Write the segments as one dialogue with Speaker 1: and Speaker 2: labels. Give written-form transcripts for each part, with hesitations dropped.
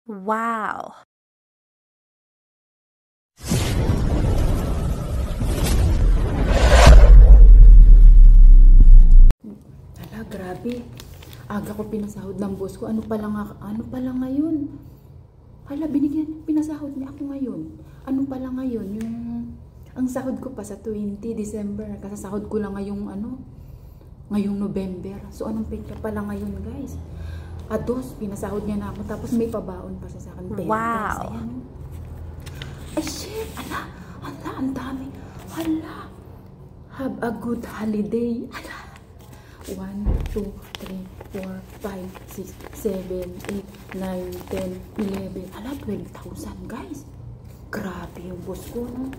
Speaker 1: Wow!
Speaker 2: Hala, grabe. Aga ko pinasahod ng boss ko. Ano pala ngayon? Hala, pinasahod niya ako ngayon. Ano pala ngayon? Ang sahod ko pa sa 20 December. Kasasahod ko lang ngayong November. So, anong petsa pala ngayon, guys? Ados, pinasahod niya na ako. Tapos may pabaon pa siya sa akin. Pera,
Speaker 1: wow!
Speaker 2: Guys, ayan. Ay, shit! Hala, ang dami. Hala. Have a good holiday. Hala. 1, 2, 3, 4, 5, 6, 7, 8, 9, 10, 11. Hala, 12,000, guys. Grabe yung boss ko, no?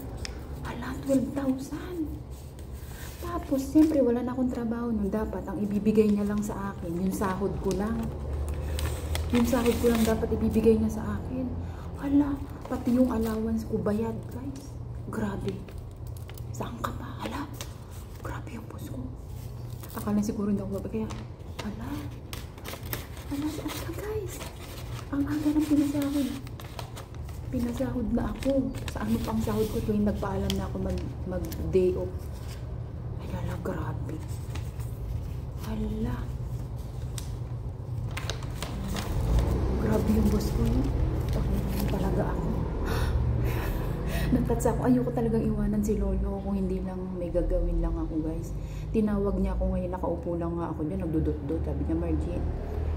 Speaker 2: Hala, 12,000. Tapos, siyempre, wala na akong trabaho nun. Dapat, ang ibibigay niya lang sa akin, yung sahod ko lang. Yung sahod ko lang dapat ibibigay niya sa akin. Hala, pati yung allowance ko bayad, guys. Grabe. Saan ka pa? Hala, grabe yung boss ko. Akala siguro hindi ako kaya, hala, saan ka, guys? Ang aga ng pinasahod na ako. Sa ano pang sahod ko tuwing nagpaalam na ako mag-day off. Hala, grabe. Hala. Grabe yung boss ko, no? Pagkakaroon talaga ako. Nagtatsa ako, ayoko talagang iwanan si Lolo kung hindi lang may gagawin lang ako, guys. Tinawag niya ako ngayon, nakaupo lang nga ako dyan, nagdudot-dot. Sabi niya, Margie,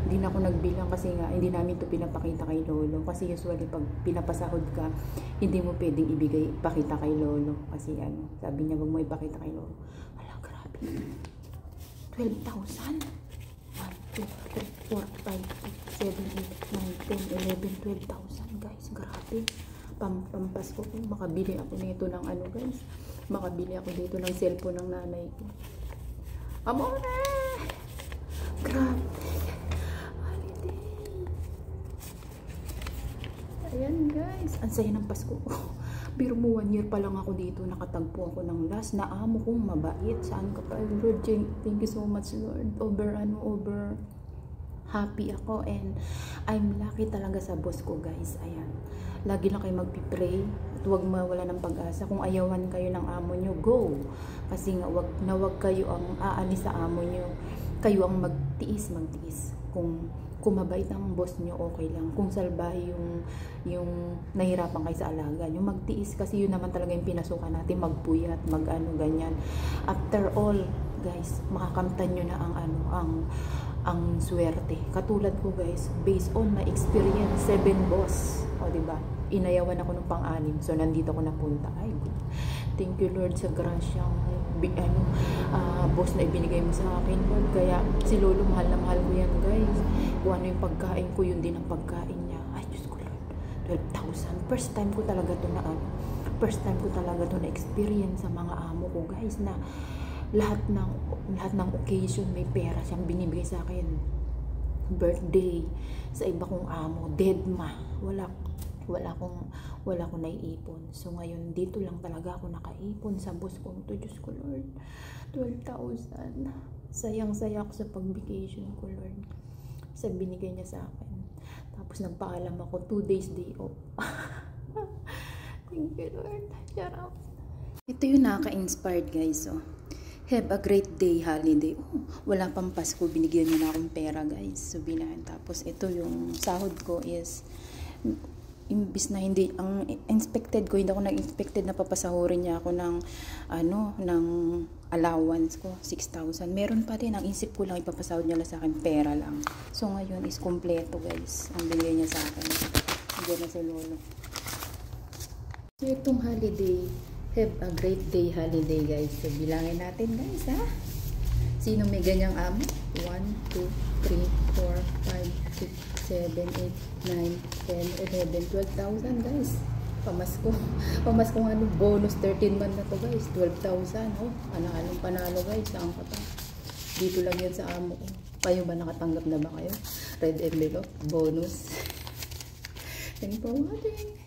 Speaker 2: hindi na ako nagbilang kasi nga, hindi namin to pinapakita kay Lolo. Kasi usually, pag pinapasahod ka, hindi mo pwedeng ipakita kay Lolo. Kasi sabi niya, wag mo ipakita kay Lolo. Hala, grabe. 12,000? 1, 2, 3, 4, 5, 6, 7, 8, 9, 10, 11, 12,000, guys. Grabe. Pampasko ko, makabili ako nito ng guys, makabili ako dito ng cellphone ng nanay ko. Amore! Grabe! Holiday! Ayan, guys, ang saya ng Pasko ko. Pero mo 1 year pa lang ako dito, nakatagpo ako ng last na amo kong mabait. Saan ka pa, Lord? Thank you so much, Lord. Over happy ako, and I'm lucky talaga sa boss ko, guys. Ayan, lagi lang kayo magpipray at huwag mawala ng pag-asa. Kung ayawan kayo ng amo nyo, go, kasi nga wag kayo ang aalis sa amo nyo. Kayo ang magtiis. Kung mabait ang boss nyo, okay lang. Kung salbahe yung nahirapan kayo sa alaga nyo, magtiis, kasi yun naman talaga yung pinasukan natin, magpuyat, ganyan. After all, guys, makakamtan nyo na ang swerte. Katulad ko, guys, based on my experience, 7 boss. O, diba? Inayawan ako ng pang-anim. So, nandito ako napunta. Ay, good. Thank you, Lord, sa grasyang boss na ibinigay mo sa akin, Lord. Kaya, si Lolo, mahal na mahal ko yan, guys. Kung ano yung pagkain ko, yun din ang pagkain niya. Ay, Diyos ko, Lord. 12,000. First time ko talaga to na experience sa mga amo ko, guys, na lahat ng occasion may pera siyang binibigay sa akin. Birthday sa iba kong amo, deadma, wala akong naiipon. So ngayon dito lang talaga ako nakaipon sa boss ko. To, Diyos ko, Lord, 12,000. Sayang-saya ako sa pag-vacation ko, Lord, sa binigay niya sa akin. Tapos nagpaalam ako 2 days day off. Thank you, Lord. Charot. Ito yung nakaka-inspired, guys. Have a great day, holiday. Wala pang Pasko, binigyan niya na akong pera, guys. So, tapos ito yung sahod ko is, imbis na hindi, ang expected ko, hindi ako nag-expected na papasahurin niya ako ng allowance ko, 6,000. Meron pa din, ang isip ko lang, ipapasahod niya lang sa akin, pera lang. So, ngayon is kompleto, guys. Ang binigay niya sa akin. Hindi na si Lolo. So, itong holiday, have a great day, holiday, guys. So, bilangin natin, guys, ha? Sino may ganyang amo? 1, 2, 3, 4, 5, 6, 7, 8, 9, 10, 11, 12,000, guys. Pamasko nga bonus 13 month na to, guys. 12,000, panalo, guys. Saan ka pa? Dito lang yan sa amo ko. Kayo ba nakatanggap na ba kayo? Red envelope, bonus. Thank you for watching.